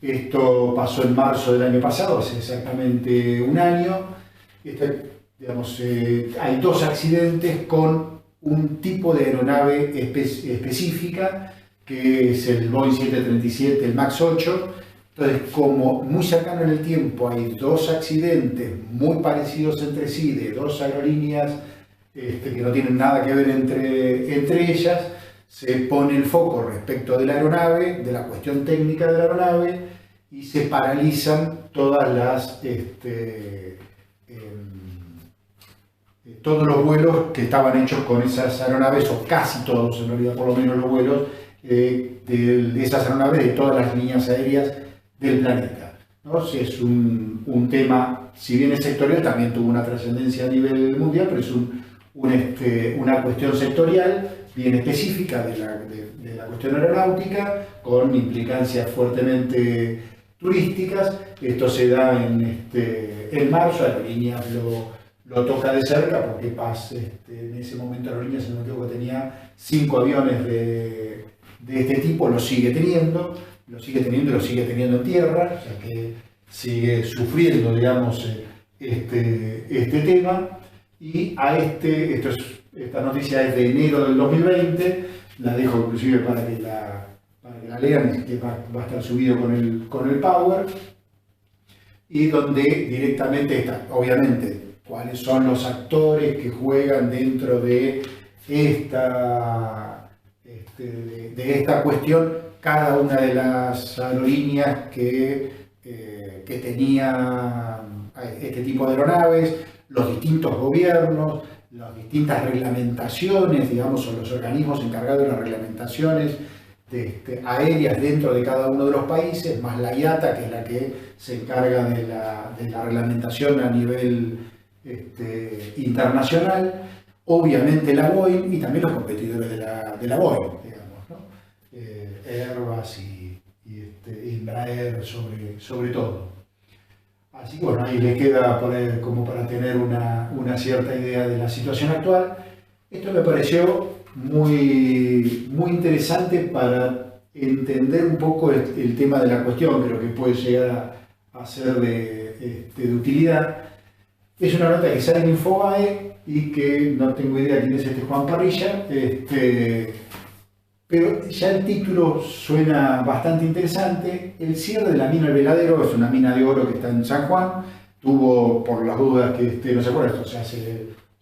Esto pasó en marzo del año pasado, hace exactamente un año. Digamos, hay dos accidentes con un tipo de aeronave específica, que es el Boeing 737, el MAX 8. Entonces, como muy cercano en el tiempo hay dos accidentes muy parecidos entre sí, de dos aerolíneas que no tienen nada que ver entre ellas, se pone el foco respecto de la aeronave, de la cuestión técnica de la aeronave, y se paralizan todos los vuelos que estaban hechos con esas aeronaves, o casi todos, en realidad, por lo menos los vuelos de esas aeronaves de todas las líneas aéreas del planeta, ¿no? Es un tema, si bien es sectorial, también tuvo una trascendencia a nivel mundial, pero es una cuestión sectorial bien específica de la cuestión aeronáutica, con implicancias fuertemente turísticas. Esto se da en marzo. Aerolíneas lo toca de cerca, porque Paz, en ese momento Aerolíneas, si no me equivoco, tenía 5 aviones de este tipo, lo sigue teniendo y lo sigue teniendo en tierra, o sea que sigue sufriendo, digamos, este tema. Y esta noticia es de enero del 2020, la dejo inclusive para que la lean, que va a estar subido con el Power, y donde directamente está, obviamente, cuáles son los actores que juegan dentro de esta cuestión, cada una de las aerolíneas que tenía este tipo de aeronaves, los distintos gobiernos, las distintas reglamentaciones, digamos, o los organismos encargados de las reglamentaciones aéreas dentro de cada uno de los países, más la IATA, que es la que se encarga de la reglamentación a nivel internacional, obviamente la Boeing y también los competidores de la Boeing, digamos, ¿no? Airbus y Embraer sobre todo. Así que bueno, ahí le queda como para tener una cierta idea de la situación actual. Esto me pareció muy interesante para entender un poco el tema de la cuestión. Creo que puede llegar a ser de utilidad. Es una nota que sale en Infobae y que no tengo idea quién es Juan Parrilla, pero ya el título suena bastante interesante. El cierre de la mina El Veladero es una mina de oro que está en San Juan. Tuvo, por las dudas que no se acuerda, esto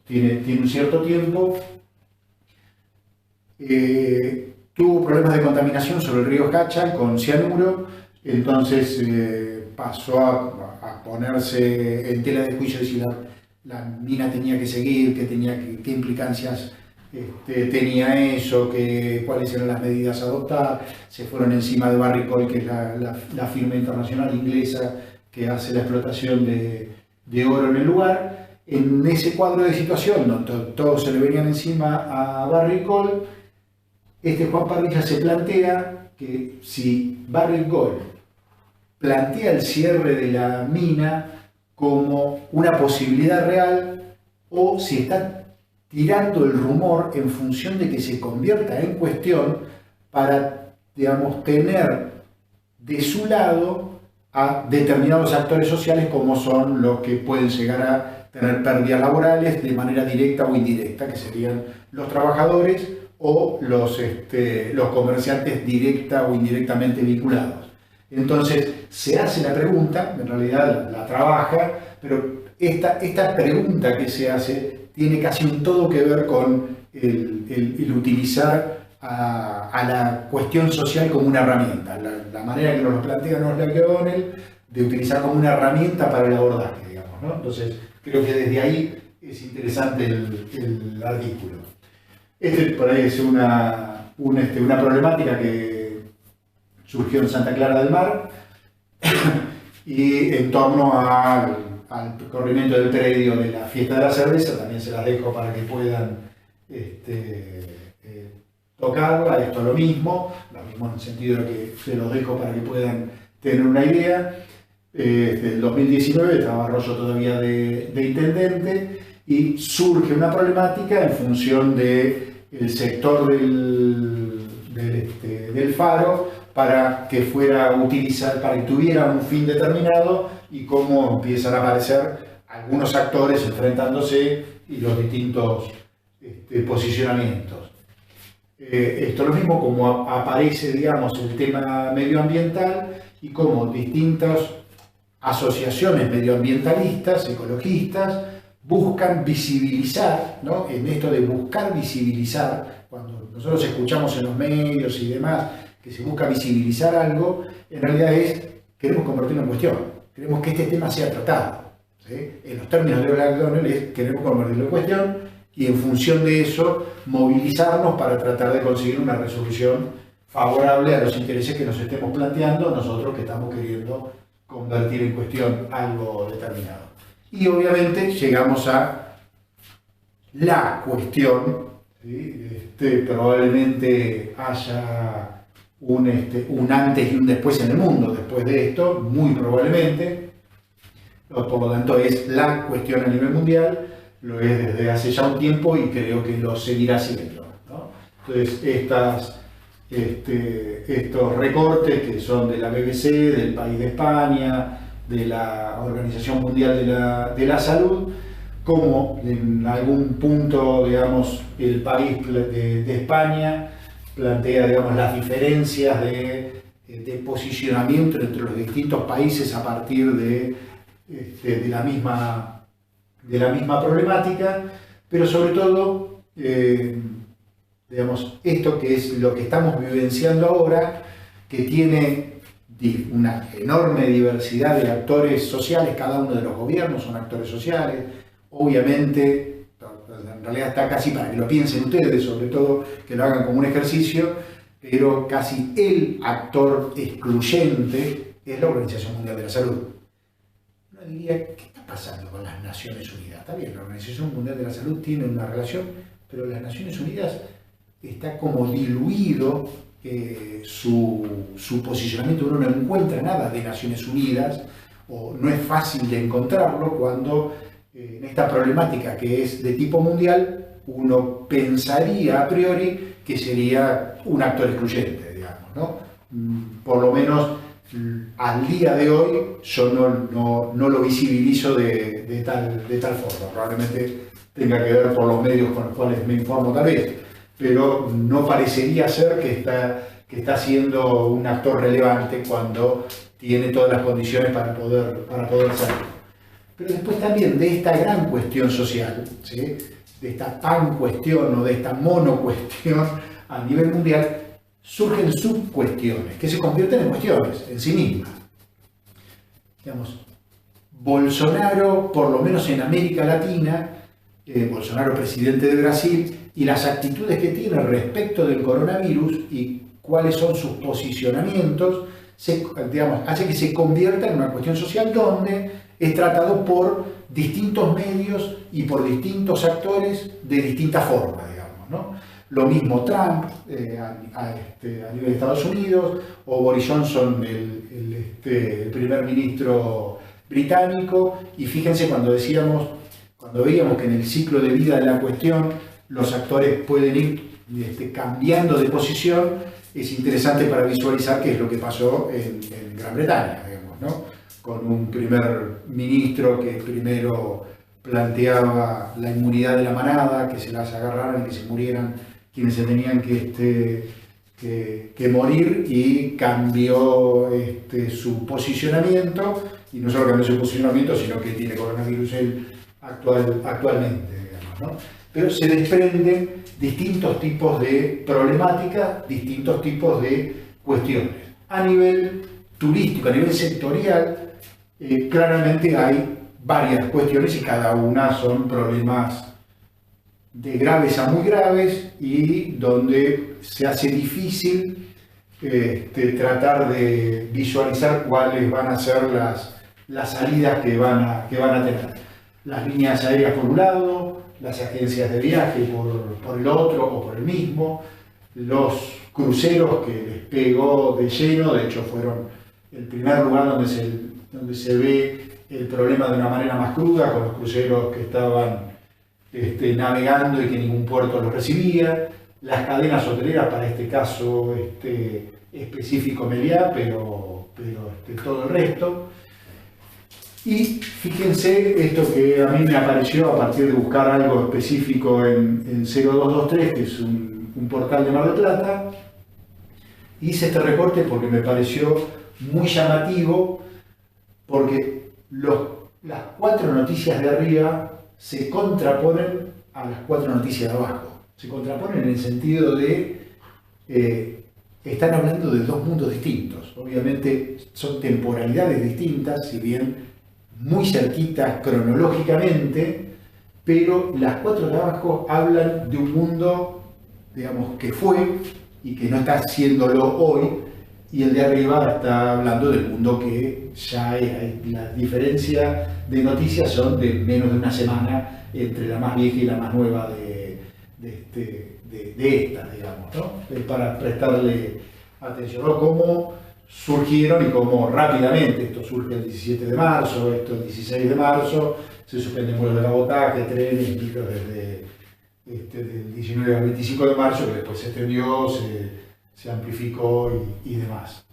tiene un cierto tiempo. Tuvo problemas de contaminación sobre el río Cacha con cianuro, entonces pasó a ponerse en tela de juicio de si la mina tenía que seguir, qué implicancias tenía eso, cuáles eran las medidas a adoptar. Se fueron encima de Barrick, que es la firma internacional inglesa que hace la explotación de oro en el lugar. En ese cuadro de situación, donde todos se le venían encima a Barrick, Juan Parrilla se plantea que si Barrick plantea el cierre de la mina como una posibilidad real, o si está tirando el rumor en función de que se convierta en cuestión para, digamos, tener de su lado a determinados actores sociales, como son los que pueden llegar a tener pérdidas laborales de manera directa o indirecta, que serían los trabajadores o los comerciantes directa o indirectamente vinculados. Entonces se hace la pregunta, en realidad la trabaja, pero esta pregunta que se hace tiene casi un todo que ver con el utilizar a la cuestión social como una herramienta. La manera que nos lo plantea Osler O'Donnell, de utilizar como una herramienta para el abordaje, digamos, ¿no? Entonces creo que desde ahí es interesante el artículo. Por ahí es una problemática que surgió en Santa Clara del Mar y en torno al corrimiento del predio de la fiesta de la cerveza. También se las dejo para que puedan tocarla. Esto es lo mismo en el sentido de que se los dejo para que puedan tener una idea. Desde el 2019 estaba Arroyo todavía de intendente, y surge una problemática en función del sector del Faro para que fuera utilizar, para que tuviera un fin determinado, y cómo empiezan a aparecer algunos actores enfrentándose y los distintos posicionamientos. Esto es lo mismo como aparece, digamos, el tema medioambiental y cómo distintas asociaciones medioambientalistas, ecologistas, buscan visibilizar, ¿no? En esto de buscar visibilizar, cuando nosotros escuchamos en los medios y demás que se busca visibilizar algo, en realidad queremos convertirlo en cuestión, queremos que este tema sea tratado, ¿sí? En los términos de Black Donnell queremos convertirlo en cuestión y en función de eso movilizarnos para tratar de conseguir una resolución favorable a los intereses que nos estemos planteando nosotros que estamos queriendo convertir en cuestión algo determinado. Y obviamente llegamos a la cuestión, ¿sí? Probablemente haya un antes y un después en el mundo después de esto, muy probablemente. Por lo tanto es la cuestión a nivel mundial, lo es desde hace ya un tiempo y creo que lo seguirá siendo, ¿no? Entonces estos recortes que son de la BBC, del País de España, de la Organización Mundial de la Salud, como en algún punto, digamos, el país de España plantea, digamos, las diferencias de posicionamiento entre los distintos países a partir de la misma problemática, pero sobre todo, digamos, esto que es lo que estamos vivenciando ahora, que tiene una enorme diversidad de actores sociales, cada uno de los gobiernos son actores sociales, obviamente, en realidad está casi para que lo piensen ustedes, sobre todo que lo hagan como un ejercicio, pero casi el actor excluyente es la Organización Mundial de la Salud. Uno diría, ¿qué está pasando con las Naciones Unidas? Está bien, la Organización Mundial de la Salud tiene una relación, pero las Naciones Unidas está como diluido su posicionamiento. Uno no encuentra nada de Naciones Unidas, o no es fácil de encontrarlo cuando en esta problemática que es de tipo mundial, uno pensaría a priori que sería un actor excluyente, digamos, ¿no? Por lo menos al día de hoy yo no lo visibilizo de tal forma. Probablemente tenga que ver por los medios con los cuales me informo tal vez, pero no parecería ser que está siendo un actor relevante cuando tiene todas las condiciones para poder serlo. Pero después también de esta gran cuestión social, ¿sí? De esta pan cuestión o de esta monocuestión a nivel mundial, surgen subcuestiones que se convierten en cuestiones en sí mismas. Digamos, Bolsonaro, por lo menos en América Latina, Bolsonaro presidente de Brasil, y las actitudes que tiene respecto del coronavirus y cuáles son sus posicionamientos, hace que se convierta en una cuestión social donde es tratado por distintos medios y por distintos actores de distintas formas, digamos, ¿no? Lo mismo Trump a nivel de Estados Unidos, o Boris Johnson, el primer ministro británico, y fíjense cuando veíamos que en el ciclo de vida de la cuestión los actores pueden ir cambiando de posición, es interesante para visualizar qué es lo que pasó en Gran Bretaña, digamos, ¿no? Con un primer ministro que primero planteaba la inmunidad de la manada, que se las agarraran y que se murieran quienes se tenían que morir, y cambió su posicionamiento, y no solo cambió su posicionamiento, sino que tiene coronavirus él actualmente, digamos, ¿no? Pero se desprenden distintos tipos de problemáticas, distintos tipos de cuestiones. A nivel turístico, a nivel sectorial, claramente hay varias cuestiones y cada una son problemas de graves a muy graves, y donde se hace difícil tratar de visualizar cuáles van a ser las salidas que van a tener. Las líneas aéreas por un lado, las agencias de viaje por el otro o por el mismo, los cruceros que les pegó de lleno, de hecho fueron el primer lugar donde se ve el problema de una manera más cruda, con los cruceros que estaban navegando y que ningún puerto los recibía, las cadenas hoteleras, para este caso específico Meliá, pero todo el resto. Y fíjense esto que a mí me apareció a partir de buscar algo específico en 0223, que es un portal de Mar del Plata. Hice este recorte porque me pareció muy llamativo, porque las 4 noticias de arriba se contraponen a las 4 noticias de abajo. Se contraponen en el sentido de están hablando de 2 mundos distintos. Obviamente son temporalidades distintas, si bien muy cerquitas cronológicamente, pero las 4 de abajo hablan de un mundo, digamos, que fue y que no está haciéndolo hoy, y el de arriba está hablando del mundo que ya era. La diferencia de noticias son de menos de una semana entre la más vieja y la más nueva de esta, digamos, ¿no? Es para prestarle atención, ¿no? Cómo surgieron y cómo rápidamente, esto surge el 17 de marzo, esto el 16 de marzo, se suspenden vuelos de cabotaje, trenes, micros desde del 19 al 25 de marzo, que después se extendió, se amplificó y demás.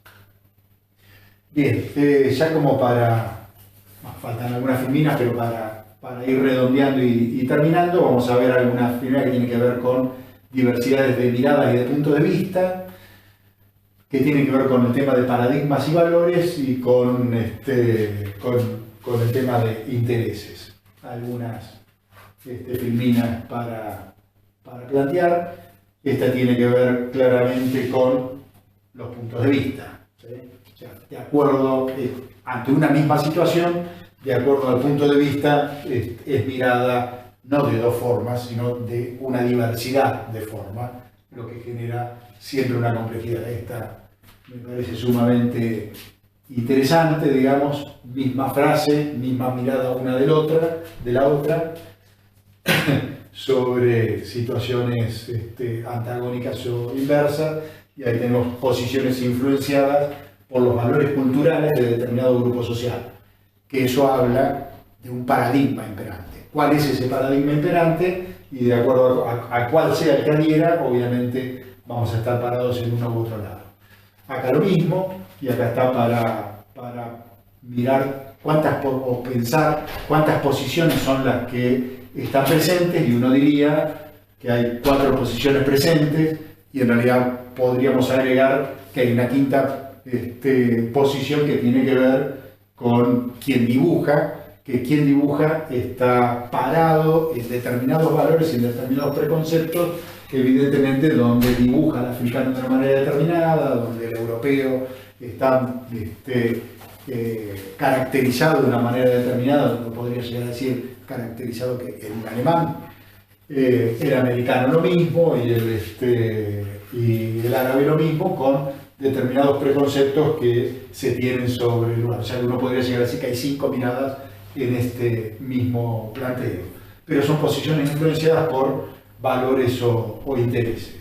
Bien, ya como faltan algunas filminas, pero para ir redondeando y terminando, vamos a ver algunas filminas que tienen que ver con diversidades de miradas y de puntos de vista, que tienen que ver con el tema de paradigmas y valores y con el tema de intereses. Algunas filminas para plantear. Esta tiene que ver claramente con los puntos de vista, ¿sí? O sea, de acuerdo, ante una misma situación, de acuerdo al punto de vista, es mirada no de 2 formas, sino de una diversidad de formas, lo que genera siempre una complejidad. Esta me parece sumamente interesante, digamos, misma frase, misma mirada una de la otra, sobre situaciones antagónicas o inversas, y ahí tenemos posiciones influenciadas por los valores culturales de determinado grupo social, que eso habla de un paradigma imperante. ¿Cuál es ese paradigma imperante? Y de acuerdo a cuál sea el que adhiera, obviamente vamos a estar parados en uno u otro lado. Acá lo mismo, y acá está para mirar o pensar cuántas posiciones son las que están presentes, y uno diría que hay 4 posiciones presentes, y en realidad podríamos agregar que hay una quinta posición que tiene que ver con quien dibuja, que quien dibuja está parado en determinados valores y en determinados preconceptos, evidentemente donde dibuja el africano de una manera determinada, donde el europeo está caracterizado de una manera determinada, donde podría llegar a decir caracterizado que el alemán, el americano lo mismo, y el árabe lo mismo, con determinados preconceptos que se tienen sobre el lugar. O sea, uno podría llegar a decir que hay 5 miradas en este mismo planteo, pero son posiciones influenciadas por valores o intereses.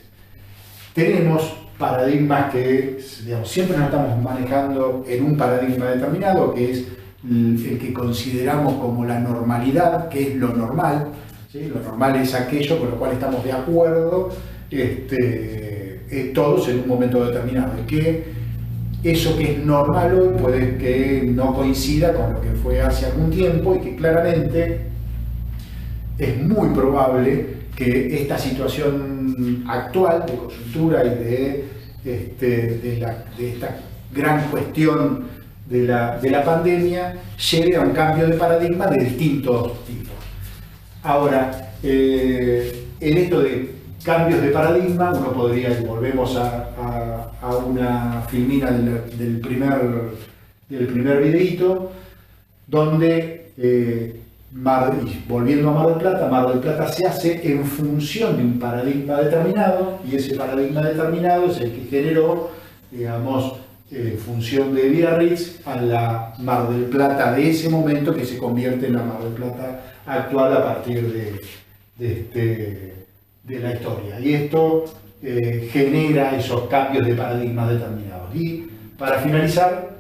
Tenemos paradigmas que, digamos, siempre nos estamos manejando en un paradigma determinado, que es el que consideramos como la normalidad, que es lo normal, ¿sí? Lo normal es aquello con lo cual estamos de acuerdo todos en un momento determinado, y que eso que es normal hoy puede que no coincida con lo que fue hace algún tiempo, y que claramente es muy probable que esta situación actual de coyuntura y de esta gran cuestión de la pandemia lleve a un cambio de paradigma de distintos tipos. Ahora, en esto de cambios de paradigma, uno podría, y volvemos a una filmina del primer videíto, donde volviendo a Mar del Plata se hace en función de un paradigma determinado, y ese paradigma determinado es el que generó, digamos, en función de Biarritz, a la Mar del Plata de ese momento, que se convierte en la Mar del Plata actual a partir de la historia. Y esto genera esos cambios de paradigmas determinados. Y para finalizar,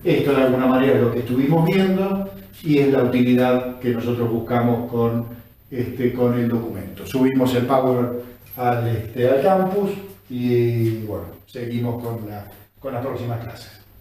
esto de alguna manera es lo que estuvimos viendo, y es la utilidad que nosotros buscamos con el documento. Subimos el Power al campus, y bueno, seguimos con las próximas clases.